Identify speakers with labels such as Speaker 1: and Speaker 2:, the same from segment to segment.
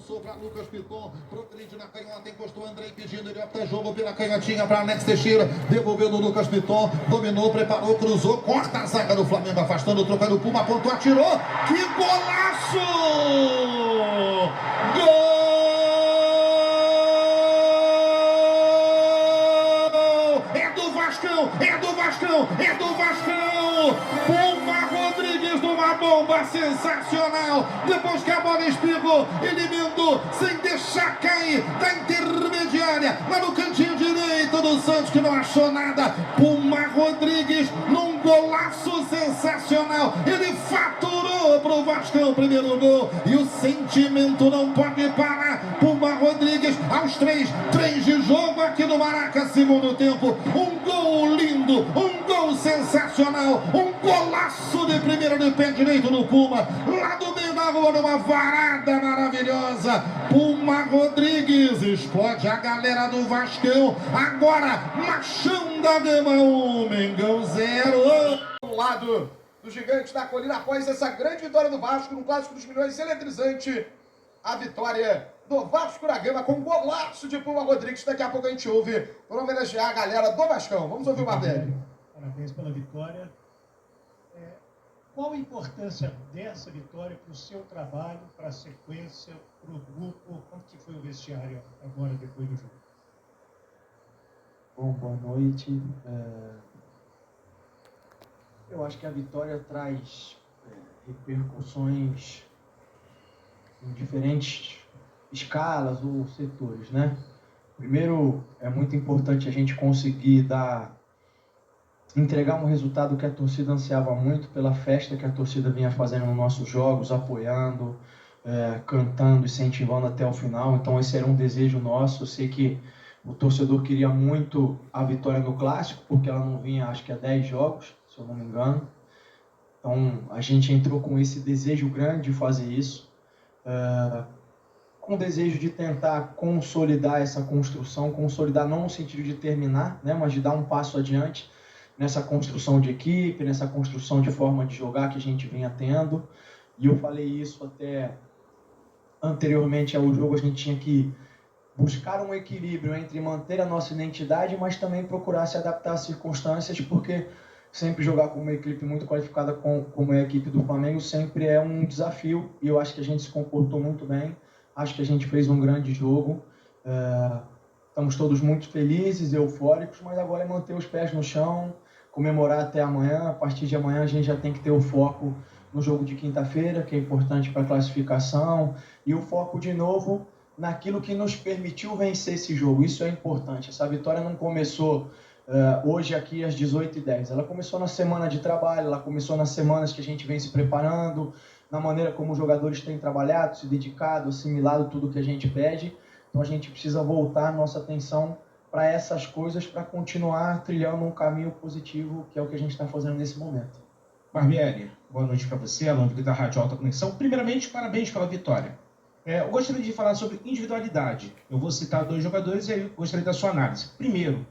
Speaker 1: Avançou para Lucas Piton, progride na canhota, encostou Andrei pedindo, ele opta jogo pela canhotinha para Alex Teixeira, devolveu no Lucas Piton, dominou, preparou, cruzou, corta a zaga do Flamengo, afastando, trocando o Puma, apontou, atirou, que golaço! Gol! É do Vascão, é do Vascão, é do Vascão! Puma Rodrigues numa bomba sensacional, depois que a bola espirrou, ele emendou sem deixar cair da intermediária, lá no cantinho direito do Santos, que não achou nada. Puma Rodrigues num golaço sensacional, ele faturou pro Vascão o primeiro gol, e o sentimento não pode parar. Puma Rodrigues aos 3 de jogo aqui no Maraca, segundo tempo, um gol lindo, um gol sensacional, um golaço de primeira de pé direito no Puma, lá do meio da rua, numa varada maravilhosa. Puma Rodrigues explode a galera do Vascão. Agora, Machão da Gama 1, Mengão 0.
Speaker 2: Do lado do Gigante da Colina, após essa grande vitória do Vasco no Clássico dos Milhões, eletrizante a vitória do Vasco da Gama com um golaço de Puma Rodrigues. Daqui a pouco a gente ouve para homenagear a galera do Vascão. Vamos ouvir o Bardelli.
Speaker 3: Parabéns pela vitória. Qual a importância dessa vitória para o seu trabalho, para a sequência, para o grupo? Como que foi o vestiário agora, depois do jogo?
Speaker 4: Bom, boa noite. Eu acho que a vitória traz repercussões em diferentes escalas ou setores, né? Primeiro, é muito importante a gente conseguir entregar um resultado que a torcida ansiava muito, pela festa que a torcida vinha fazendo nos nossos jogos, apoiando, cantando, incentivando até o final. Então esse era um desejo nosso. Eu sei que o torcedor queria muito a vitória no Clássico, porque ela não vinha, acho que há 10 jogos, se eu não me engano. Então a gente entrou com esse desejo grande de fazer isso, com o desejo de tentar consolidar essa construção, consolidar não no sentido de terminar, né, mas de dar um passo adiante nessa construção de equipe, nessa construção de forma de jogar que a gente vinha tendo. E eu falei isso até anteriormente ao jogo, a gente tinha que buscar um equilíbrio entre manter a nossa identidade, mas também procurar se adaptar às circunstâncias, porque sempre jogar com uma equipe muito qualificada como é a equipe do Flamengo sempre é um desafio, e eu acho que a gente se comportou muito bem, acho que a gente fez um grande jogo. Estamos todos muito felizes, eufóricos, mas agora é manter os pés no chão, comemorar até amanhã. A partir de amanhã a gente já tem que ter o foco no jogo de quinta-feira, que é importante para a classificação, e o foco de novo naquilo que nos permitiu vencer esse jogo. Isso é importante. Essa vitória não começou hoje aqui às 18h10. Ela começou na semana de trabalho, ela começou nas semanas que a gente vem se preparando, na maneira como os jogadores têm trabalhado, se dedicado, assimilado tudo que a gente pede. Então a gente precisa voltar a nossa atenção para essas coisas, para continuar trilhando um caminho positivo, que é o que a gente está fazendo nesse momento.
Speaker 5: Barbieri, boa noite para você, Alan da Rádio Alta Conexão. Primeiramente, parabéns pela vitória. Eu gostaria de falar sobre individualidade. Eu vou citar 2 jogadores e aí eu gostaria da sua análise. Primeiro,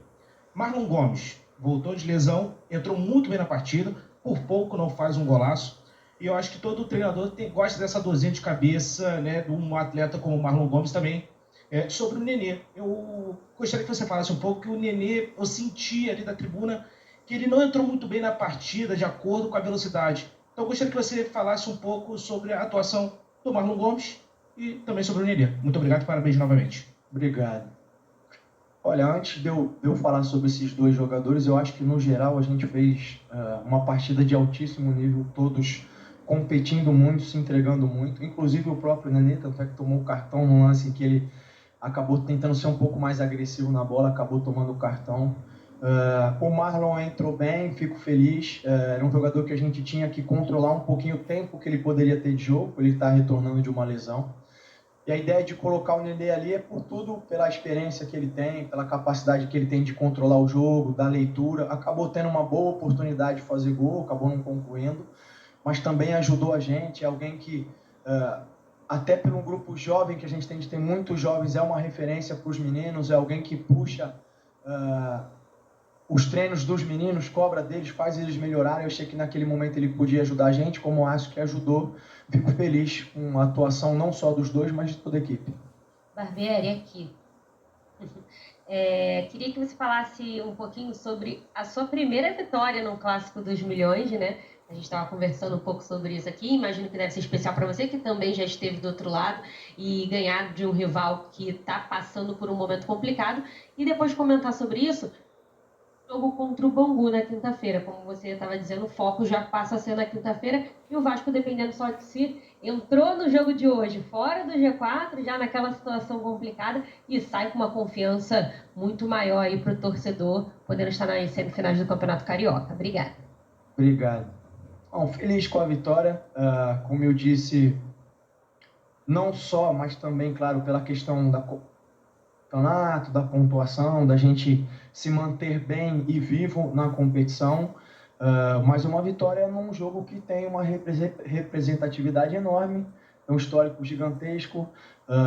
Speaker 5: Marlon Gomes voltou de lesão, entrou muito bem na partida, por pouco não faz um golaço. E eu acho que todo treinador gosta dessa dorzinha de cabeça, né, de um atleta como o Marlon Gomes também. Sobre o Nenê, eu gostaria que você falasse um pouco que o Nenê, eu senti ali da tribuna que ele não entrou muito bem na partida de acordo com a velocidade. Então eu gostaria que você falasse um pouco sobre a atuação do Marlon Gomes e também sobre o Nenê. Muito obrigado e parabéns novamente.
Speaker 4: Obrigado. Olha, antes de eu falar sobre esses 2 jogadores, eu acho que no geral a gente fez uma partida de altíssimo nível, todos competindo muito, se entregando muito, inclusive o próprio Nenê, tanto é que tomou o cartão no lance em que ele acabou tentando ser um pouco mais agressivo na bola, acabou tomando o cartão. O Marlon entrou bem, fico feliz. Era um jogador que a gente tinha que controlar um pouquinho o tempo que ele poderia ter de jogo, ele está retornando de uma lesão. E a ideia de colocar o Nenê ali é por tudo, pela experiência que ele tem, pela capacidade que ele tem de controlar o jogo, da leitura. Acabou tendo uma boa oportunidade de fazer gol, acabou não concluindo, mas também ajudou a gente. É alguém que, até pelo grupo jovem que a gente tem muitos jovens, é uma referência para os meninos, é alguém que puxa os treinos dos meninos, cobra deles, faz eles melhorarem. Eu achei que naquele momento ele podia ajudar a gente, como acho que ajudou. Fico feliz com a atuação não só dos dois, mas de toda a equipe.
Speaker 6: Barbieri, aqui. Queria que você falasse um pouquinho sobre a sua primeira vitória no Clássico dos Milhões, né? A gente estava conversando um pouco sobre isso aqui. Imagino que deve ser especial para você, que também já esteve do outro lado, e ganhar de um rival que está passando por um momento complicado. E depois de comentar sobre isso, jogo contra o Bangu na quinta-feira. Como você estava dizendo, o foco já passa a ser na quinta-feira. E o Vasco, dependendo só de si, entrou no jogo de hoje fora do G4, já naquela situação complicada, e sai com uma confiança muito maior aí para o torcedor, podendo estar nas semifinais do Campeonato Carioca. Obrigada.
Speaker 4: Obrigado. Bom, feliz com a vitória. Como eu disse, não só, mas também, claro, pela questão da campeonato, da pontuação, da gente se manter bem e vivo na competição, mas uma vitória num jogo que tem uma representatividade enorme, é um histórico gigantesco.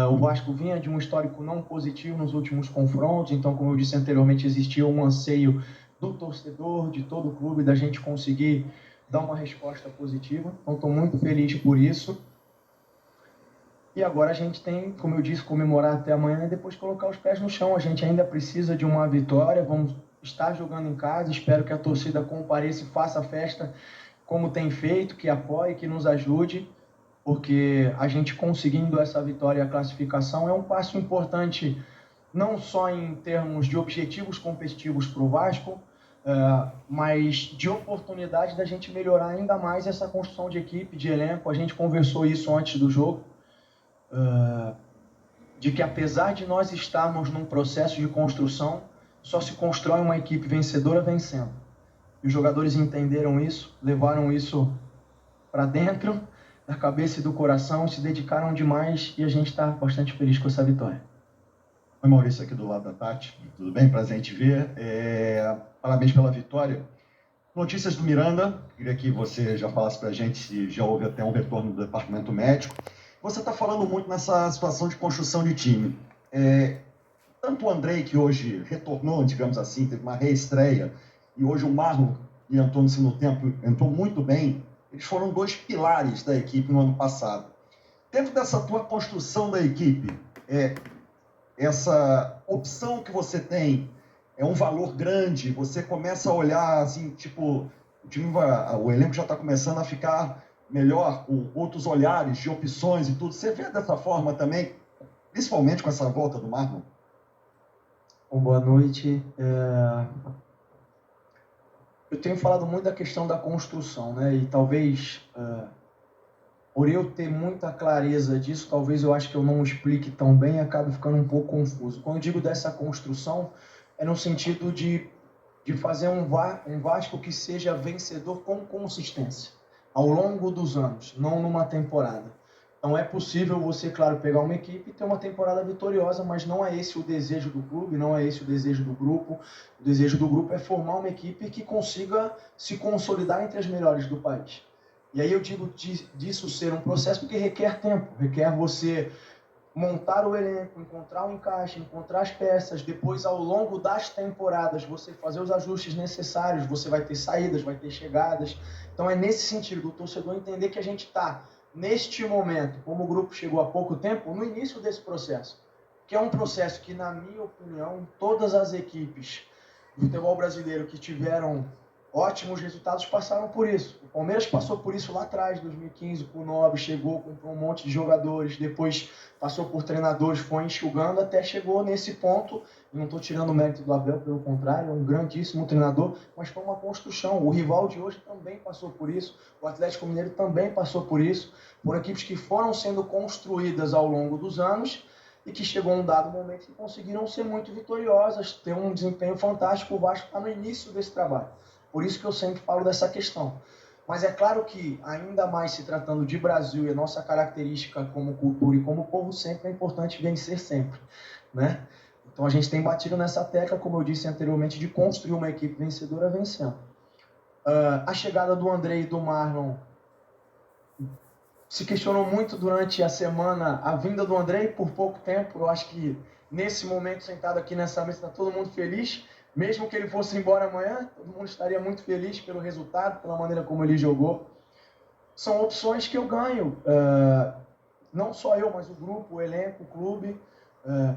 Speaker 4: O Vasco vinha de um histórico não positivo nos últimos confrontos, então, como eu disse anteriormente, existia um anseio do torcedor, de todo o clube, da gente conseguir dar uma resposta positiva. Então, estou muito feliz por isso. E agora a gente tem, como eu disse, comemorar até amanhã e depois colocar os pés no chão. A gente ainda precisa de uma vitória, vamos estar jogando em casa, espero que a torcida compareça e faça a festa como tem feito, que apoie, que nos ajude, porque a gente conseguindo essa vitória e a classificação é um passo importante, não só em termos de objetivos competitivos para o Vasco, mas de oportunidade da gente melhorar ainda mais essa construção de equipe, de elenco. A gente conversou isso antes do jogo, de que apesar de nós estarmos num processo de construção, só se constrói uma equipe vencedora vencendo. E os jogadores entenderam isso, levaram isso para dentro da cabeça e do coração, se dedicaram demais e a gente está bastante feliz com essa vitória.
Speaker 7: Oi, Maurício, aqui do lado da Tati. Tudo bem? Prazer em te ver. Parabéns pela vitória. Notícias do Miranda. Queria que você já falasse para a gente se já houve até um retorno do departamento médico. Você está falando muito nessa situação de construção de time. Tanto o Andrei, que hoje retornou, digamos assim, teve uma reestreia, e hoje o Marlon e entrou no segundo tempo, entrou muito bem. Eles foram dois pilares da equipe no ano passado. Dentro dessa tua construção da equipe, essa opção que você tem é um valor grande, você começa a olhar assim, tipo, o elenco já está começando a ficar melhor, com outros olhares de opções e tudo. Você vê dessa forma também, principalmente com essa volta do Marlon?
Speaker 4: Bom, boa noite. Eu tenho falado muito da questão da construção, né? E talvez, por eu ter muita clareza disso, talvez eu acho que eu não explique tão bem e acabe ficando um pouco confuso. Quando eu digo dessa construção, é no sentido de fazer um Vasco que seja vencedor com consistência, ao longo dos anos, não numa temporada. Então é possível você, claro, pegar uma equipe e ter uma temporada vitoriosa, mas não é esse o desejo do clube, não é esse o desejo do grupo. O desejo do grupo é formar uma equipe que consiga se consolidar entre as melhores do país. E aí eu digo disso ser um processo que requer tempo, requer você montar o elenco, encontrar o encaixe, encontrar as peças, depois ao longo das temporadas você fazer os ajustes necessários, você vai ter saídas, vai ter chegadas. Então é nesse sentido do torcedor entender que a gente está, neste momento, como o grupo chegou há pouco tempo, no início desse processo, que é um processo que, na minha opinião, todas as equipes do futebol brasileiro que tiveram ótimos resultados passaram por isso. O Palmeiras passou por isso lá atrás, 2015, com o Nobre, chegou, comprou um monte de jogadores, depois passou por treinadores, foi enxugando, até chegou nesse ponto. Não estou tirando o mérito do Abel, pelo contrário, é um grandíssimo treinador, mas foi uma construção. O rival de hoje também passou por isso, o Atlético Mineiro também passou por isso, por equipes que foram sendo construídas ao longo dos anos e que chegou um dado momento que conseguiram ser muito vitoriosas, ter um desempenho fantástico. O Vasco está no início desse trabalho. Por isso que eu sempre falo dessa questão. Mas é claro que, ainda mais se tratando de Brasil e a nossa característica como cultura e como povo, sempre é importante vencer sempre, né? Então a gente tem batido nessa tecla, como eu disse anteriormente, de construir uma equipe vencedora vencendo. A chegada do Andrei e do Marlon se questionou muito durante a semana a vinda do Andrei por pouco tempo. Eu acho que nesse momento, sentado aqui nessa mesa, está todo mundo feliz, Mesmo que ele fosse embora amanhã, todo mundo estaria muito feliz pelo resultado, pela maneira como ele jogou. São opções que eu ganho, não só eu, mas o grupo, o elenco, o clube,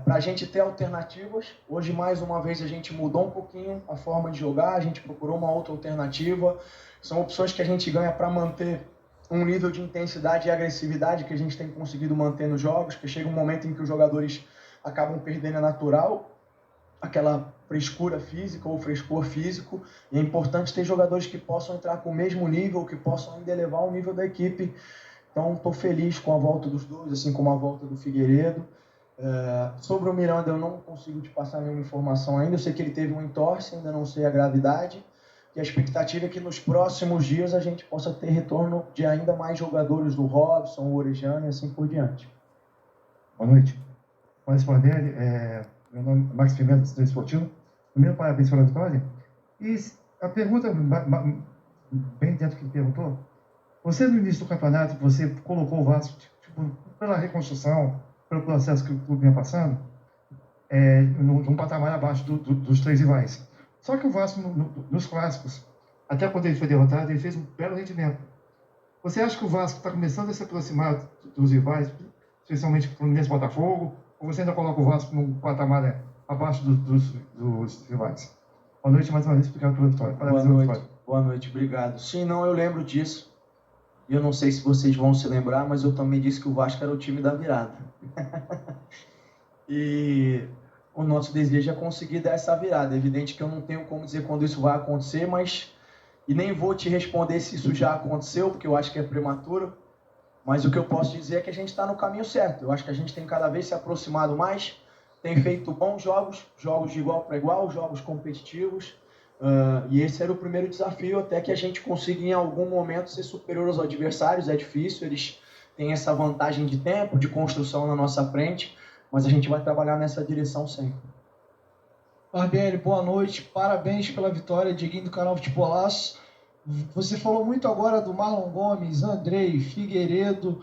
Speaker 4: para a gente ter alternativas. Hoje, mais uma vez, a gente mudou um pouquinho a forma de jogar, a gente procurou uma outra alternativa. São opções que a gente ganha para manter um nível de intensidade e agressividade que a gente tem conseguido manter nos jogos, porque chega um momento em que os jogadores acabam perdendo a natural, aquela frescura física ou frescor físico, e é importante ter jogadores que possam entrar com o mesmo nível, que possam ainda elevar o nível da equipe. Então, estou feliz com a volta dos dois, assim como a volta do Figueiredo. Sobre o Miranda, eu não consigo te passar nenhuma informação ainda. Eu sei que ele teve um entorse, ainda não sei a gravidade. E a expectativa é que nos próximos dias a gente possa ter retorno de ainda mais jogadores do Robson, o Orejano e assim por diante.
Speaker 8: Boa noite. Pode responder. Meu nome é Max Pimenta, do Estúdio Esportivo. Primeiro, parabéns pela vitória. E a pergunta, bem dentro do que ele perguntou, você no início do campeonato, você colocou o Vasco, tipo, pela reconstrução, pelo processo que o clube vinha passando, num patamar abaixo dos 3 rivais. Só que o Vasco, nos clássicos, até quando ele foi derrotado, ele fez um belo rendimento. Você acha que o Vasco está começando a se aproximar dos rivais, especialmente o Fluminense e Botafogo, ou você ainda coloca o Vasco num patamar abaixo dos rivais? Boa noite, mais uma vez, obrigado pela vitória.
Speaker 4: Boa noite. Boa noite, obrigado. Sim, não, eu lembro disso. Eu não sei se vocês vão se lembrar, mas eu também disse que o Vasco era o time da virada. E o nosso desejo é conseguir dar essa virada. É evidente que eu não tenho como dizer quando isso vai acontecer, e nem vou te responder se isso já aconteceu, porque eu acho que é prematuro. Mas o que eu posso dizer é que a gente está no caminho certo. Eu acho que a gente tem cada vez se aproximado mais, tem feito bons jogos de igual para igual, jogos competitivos. E esse era o primeiro desafio, até que a gente consiga em algum momento ser superior aos adversários. É difícil, eles têm essa vantagem de tempo, de construção na nossa frente, mas a gente vai trabalhar nessa direção sempre.
Speaker 9: Barbieri, boa noite, parabéns pela vitória, Dieguinho do canal Futebolaço. Você falou muito agora do Marlon Gomes, Andrei, Figueiredo,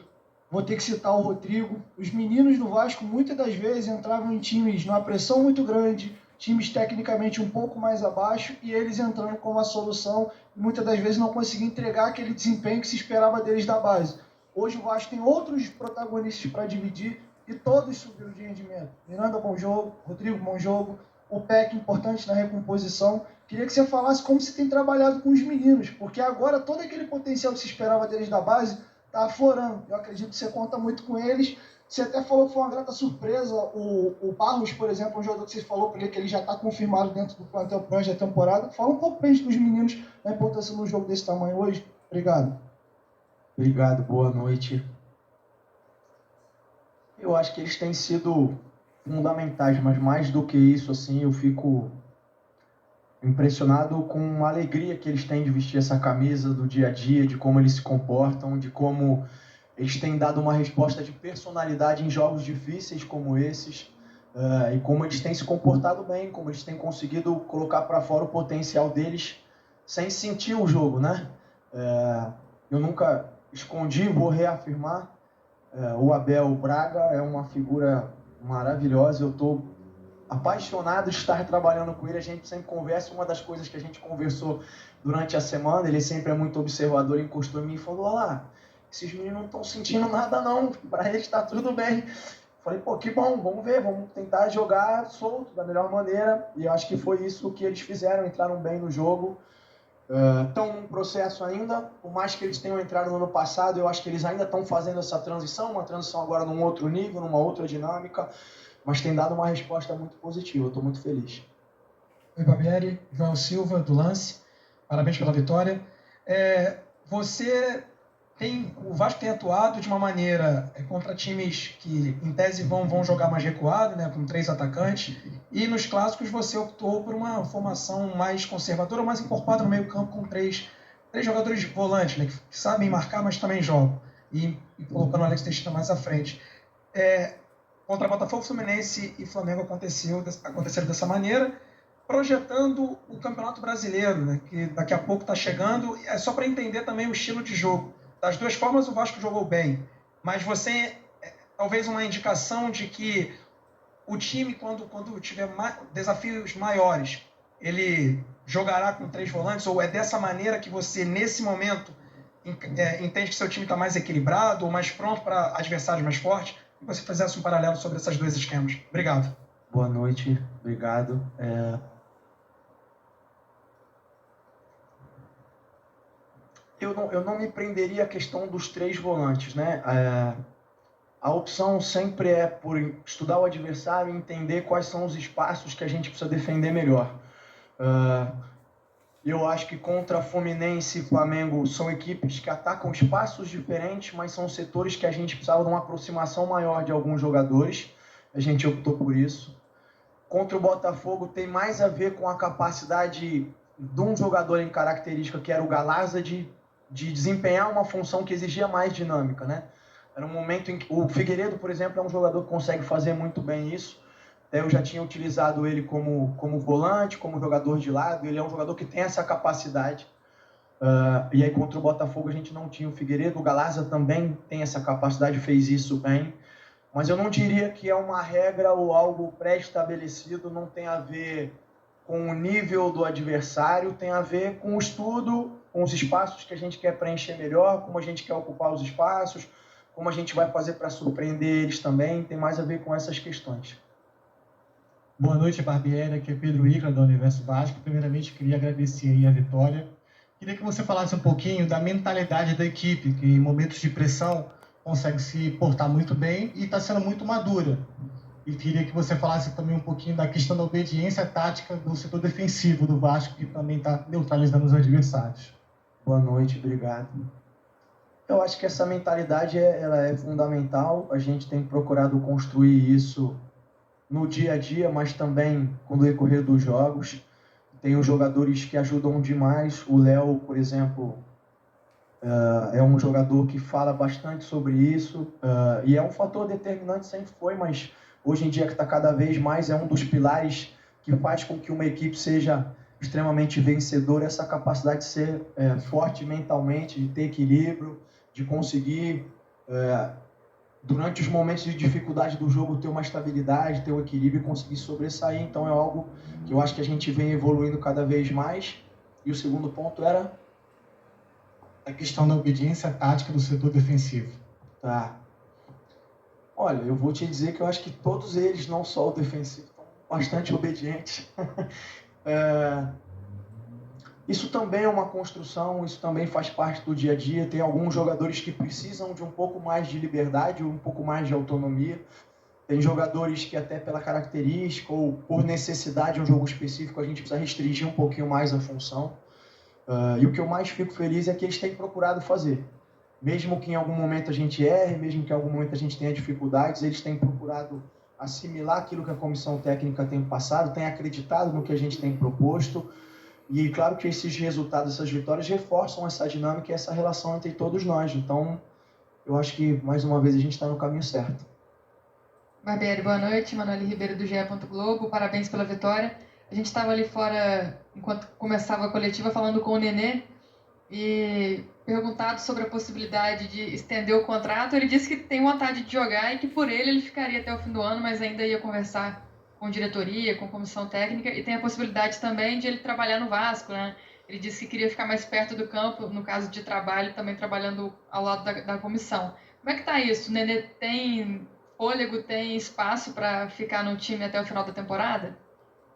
Speaker 9: vou ter que citar o Rodrigo. Os meninos do Vasco muitas das vezes entravam em times numa pressão muito grande, times tecnicamente um pouco mais abaixo, e eles entrando como a solução, e muitas das vezes não conseguiam entregar aquele desempenho que se esperava deles da base. Hoje o Vasco tem outros protagonistas para dividir, e todos subiram de rendimento. Miranda, bom jogo, Rodrigo, bom jogo, o PEC importante na recomposição. Queria que você falasse como você tem trabalhado com os meninos, porque agora todo aquele potencial que se esperava deles da base está aflorando. Eu acredito que você conta muito com eles. Você até falou que foi uma grata surpresa. O Barros, por exemplo, um jogador que você falou para ele que ele já está confirmado dentro do plantel para a temporada. Fala um pouco para a gente dos meninos, da importância no jogo desse tamanho hoje. Obrigado.
Speaker 4: Obrigado, boa noite. Eu acho que eles têm sido fundamentais, mas mais do que isso, assim, eu fico impressionado com a alegria que eles têm de vestir essa camisa do dia a dia, de como eles se comportam, de como eles têm dado uma resposta de personalidade em jogos difíceis como esses, e como eles têm se comportado bem, como eles têm conseguido colocar para fora o potencial deles sem sentir o jogo, né? Eu nunca escondi, vou reafirmar, o Abel Braga é uma figura maravilhosa. Eu estou apaixonado de estar trabalhando com ele. A gente sempre conversa. Uma das coisas que a gente conversou durante a semana, ele sempre é muito observador, encostou em mim e falou: olha lá, esses meninos não estão sentindo nada não, para eles está tudo bem. Falei, pô, que bom, vamos ver, vamos tentar jogar solto da melhor maneira. E eu acho que foi isso que eles fizeram, entraram bem no jogo. Estão num processo ainda, por mais que eles tenham entrado no ano passado, eu acho que eles ainda estão fazendo essa transição, uma transição agora num outro nível, numa outra dinâmica, mas tem dado uma resposta muito positiva. Eu estou muito feliz.
Speaker 9: Oi, Barbieri, João Silva, do Lance, parabéns pela vitória. O Vasco tem atuado de uma maneira contra times que, em tese, vão jogar mais recuado, né, com 3 atacantes, e nos clássicos você optou por uma formação mais conservadora, mais encorpada no meio campo, com três jogadores de volante, né, que sabem marcar, mas também jogam, e colocando o Alex Teixeira mais à frente. Contra Botafogo, Fluminense e Flamengo aconteceram dessa maneira, projetando o Campeonato Brasileiro, né, que daqui a pouco está chegando, só para entender também o estilo de jogo. Das duas formas o Vasco jogou bem, mas você, talvez uma indicação de que o time, quando tiver desafios maiores,
Speaker 10: ele jogará com 3 volantes, ou é dessa maneira que você, nesse momento, entende que seu time está mais equilibrado ou mais pronto para adversários mais fortes? Que você fizesse um paralelo sobre esses 2 esquemas. Obrigado.
Speaker 4: Boa noite, obrigado. Eu não me prenderia à questão dos 3 volantes, né? A opção sempre é por estudar o adversário e entender quais são os espaços que a gente precisa defender melhor. Eu acho que contra Fluminense e Flamengo são equipes que atacam espaços diferentes, mas são setores que a gente precisava de uma aproximação maior de alguns jogadores. A gente optou por isso. Contra o Botafogo tem mais a ver com a capacidade de um jogador em característica, que era o Galaza, de desempenhar uma função que exigia mais dinâmica, né? Era um momento em que o Figueiredo, por exemplo, é um jogador que consegue fazer muito bem isso. Eu já tinha utilizado ele como volante, como jogador de lado. Ele é um jogador que tem essa capacidade. E aí contra o Botafogo a gente não tinha o Figueiredo. O Galaza também tem essa capacidade, fez isso bem. Mas eu não diria que é uma regra ou algo pré-estabelecido. Não tem a ver com o nível do adversário, tem a ver com o estudo, com os espaços que a gente quer preencher melhor, como a gente quer ocupar os espaços, como a gente vai fazer para surpreender eles também. Tem mais a ver com essas questões.
Speaker 11: Boa noite, Barbieri. Aqui é Pedro Icla, do Universo Vasco. Primeiramente, queria agradecer aí a vitória. Queria que você falasse um pouquinho da mentalidade da equipe, que em momentos de pressão consegue se portar muito bem e está sendo muito madura. E queria que você falasse também um pouquinho da questão da obediência tática do setor defensivo do Vasco, que também está neutralizando os adversários.
Speaker 4: Boa noite, obrigado. Eu acho que essa mentalidade ela é fundamental. A gente tem procurado construir isso no dia a dia, mas também com o decorrer dos jogos. Tem os jogadores que ajudam demais. O Léo, por exemplo, é um jogador que fala bastante sobre isso, e é um fator determinante, sempre foi, mas hoje em dia que está cada vez mais, é um dos pilares que faz com que uma equipe seja extremamente vencedora, essa capacidade de ser forte mentalmente, de ter equilíbrio, de conseguir durante os momentos de dificuldade do jogo, ter uma estabilidade, ter um equilíbrio e conseguir sobressair. Então é algo que eu acho que a gente vem evoluindo cada vez mais. E o segundo ponto era?
Speaker 11: A questão da obediência tática do setor defensivo.
Speaker 4: Tá. Olha, eu vou te dizer que eu acho que todos eles, não só o defensivo, estão bastante obedientes. Isso também é uma construção, isso também faz parte do dia a dia. Tem alguns jogadores que precisam de um pouco mais de liberdade, um pouco mais de autonomia. Tem jogadores que até pela característica ou por necessidade de um jogo específico a gente precisa restringir um pouquinho mais a função. E o que eu mais fico feliz é que eles têm procurado fazer. Mesmo que em algum momento a gente erre, mesmo que em algum momento a gente tenha dificuldades, eles têm procurado assimilar aquilo que a comissão técnica tem passado, têm acreditado no que a gente tem proposto. E claro que esses resultados, essas vitórias reforçam essa dinâmica e essa relação entre todos nós. Então, eu acho que, mais uma vez, a gente está no caminho certo.
Speaker 12: Barbieri, boa noite. Manoel Ribeiro, do GE. Globo. Parabéns pela vitória. A gente estava ali fora, enquanto começava a coletiva, falando com o Nenê e perguntado sobre a possibilidade de estender o contrato. Ele disse que tem vontade de jogar e que por ele ficaria até o fim do ano, mas ainda ia conversar com diretoria, com comissão técnica, e tem a possibilidade também de ele trabalhar no Vasco, né? Ele disse que queria ficar mais perto do campo, no caso de trabalho, também trabalhando ao lado da comissão. Como é que está isso? O Nenê tem fôlego, tem espaço para ficar no time até o final da temporada?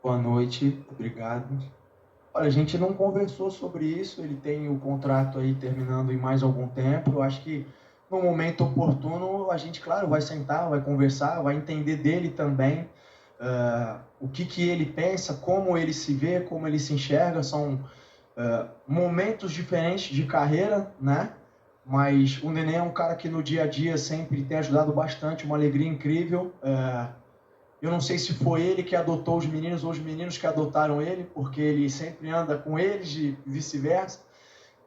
Speaker 4: Boa noite, obrigado. Olha, a gente não conversou sobre isso, ele tem o contrato aí terminando em mais algum tempo. Eu acho que no momento oportuno a gente, claro, vai sentar, vai conversar, vai entender dele também. O que ele pensa, como ele se vê, como ele se enxerga. São momentos diferentes de carreira, né? Mas o Nenê é um cara que no dia a dia sempre tem ajudado bastante, uma alegria incrível. Eu não sei se foi ele que adotou os meninos ou os meninos que adotaram ele, porque ele sempre anda com eles e vice-versa.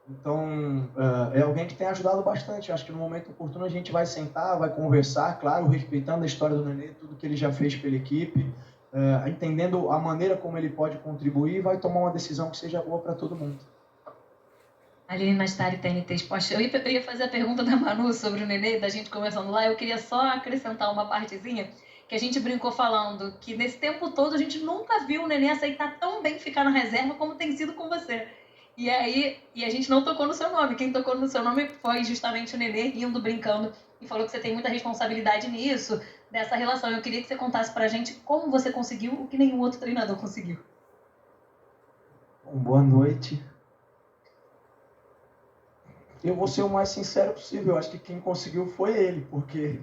Speaker 4: Então, é alguém que tem ajudado bastante. Acho que no momento oportuno a gente vai sentar, vai conversar, claro, respeitando a história do Nenê, tudo que ele já fez pela equipe, entendendo a maneira como ele pode contribuir, e vai tomar uma decisão que seja boa para todo mundo.
Speaker 6: Aline Mastari, TNT Esporte. Eu ia fazer a pergunta da Manu sobre o Nenê, da gente conversando lá. Eu queria só acrescentar uma partezinha,
Speaker 13: que a gente brincou falando que nesse tempo todo a gente nunca viu o Nenê aceitar tão bem ficar na reserva como tem sido com você. E aí, a gente não tocou no seu nome. Quem tocou no seu nome foi justamente o Nenê, rindo, brincando, e falou que você tem muita responsabilidade nisso, dessa relação. Eu queria que você contasse pra gente como você conseguiu o que nenhum outro treinador conseguiu.
Speaker 4: Bom, boa noite. Eu vou ser o mais sincero possível. Eu acho que quem conseguiu foi ele, porque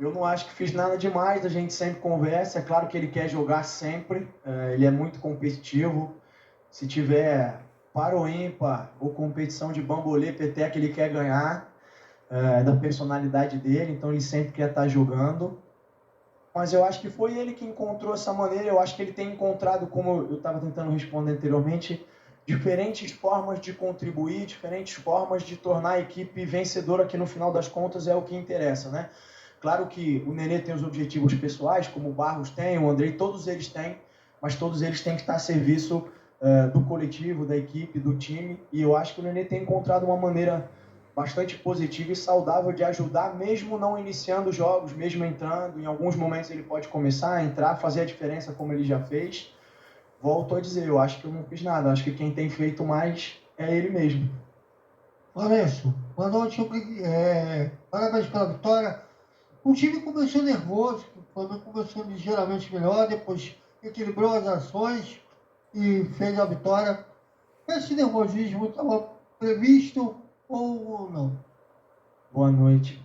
Speaker 4: eu não acho que fiz nada demais. A gente sempre conversa. É claro que ele quer jogar sempre. Ele é muito competitivo. Se tiver par ou ímpar ou competição de bambolê, peteca, ele quer ganhar. Da personalidade dele. Então ele sempre quer estar jogando. Mas eu acho que foi ele que encontrou essa maneira. Eu acho que ele tem encontrado, como eu estava tentando responder anteriormente, diferentes formas de contribuir, diferentes formas de tornar a equipe vencedora, que no final das contas é o que interessa, né? Claro que o Nenê tem os objetivos pessoais, como o Barros tem, o Andrei, todos eles têm, mas todos eles têm que estar a serviço do coletivo, da equipe, do time. E eu acho que o Nenê tem encontrado uma maneira bastante positiva e saudável de ajudar, mesmo não iniciando jogos, mesmo entrando. Em alguns momentos ele pode começar a entrar, fazer a diferença como ele já fez. Volto a dizer, eu acho que eu não fiz nada. Acho que quem tem feito mais é ele mesmo.
Speaker 14: Lourenço, boa noite. Parabéns pela vitória. O time começou nervoso, o Flamengo começou ligeiramente melhor, depois equilibrou as ações e fez a vitória. Esse nervosismo estava previsto ou não?
Speaker 4: Boa noite.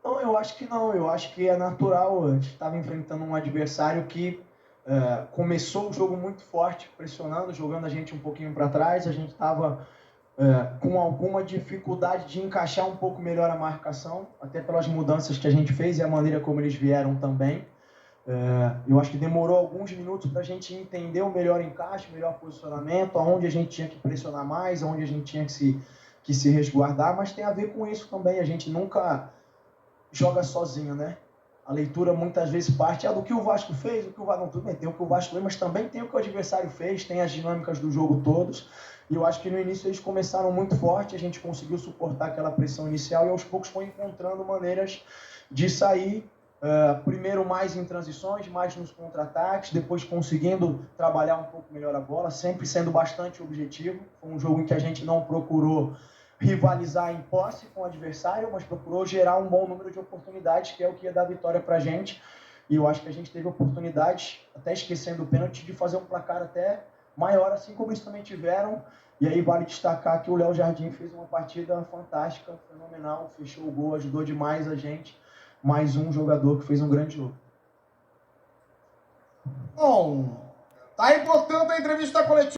Speaker 4: Não, eu acho que não. Eu acho que é natural. A gente estava enfrentando um adversário que começou o jogo muito forte, pressionando, jogando a gente um pouquinho para trás. A gente estava com alguma dificuldade de encaixar um pouco melhor a marcação, até pelas mudanças que a gente fez e a maneira como eles vieram também. Eu acho que demorou alguns minutos para a gente entender o melhor encaixe, o melhor posicionamento, aonde a gente tinha que pressionar mais, aonde a gente tinha que se resguardar, mas tem a ver com isso também. A gente nunca joga sozinho, né? A leitura muitas vezes parte do que o Vasco fez, o que o Vasco não, tudo bem, tem o que o Vasco fez, mas também tem o que o adversário fez, tem as dinâmicas do jogo todos. E eu acho que no início eles começaram muito forte, a gente conseguiu suportar aquela pressão inicial e aos poucos foi encontrando maneiras de sair, primeiro mais em transições, mais nos contra-ataques, depois conseguindo trabalhar um pouco melhor a bola, sempre sendo bastante objetivo. Foi um jogo em que a gente não procurou rivalizar em posse com o adversário, mas procurou gerar um bom número de oportunidades, que é o que ia dar vitória pra gente. E eu acho que a gente teve oportunidades, até esquecendo o pênalti, de fazer um placar até maior, assim como eles também tiveram. E aí vale destacar que o Léo Jardim fez uma partida fantástica, fenomenal, fechou o gol, ajudou demais a gente. Mais um jogador que fez um grande jogo.
Speaker 2: Bom, tá aí, portanto, a entrevista coletiva.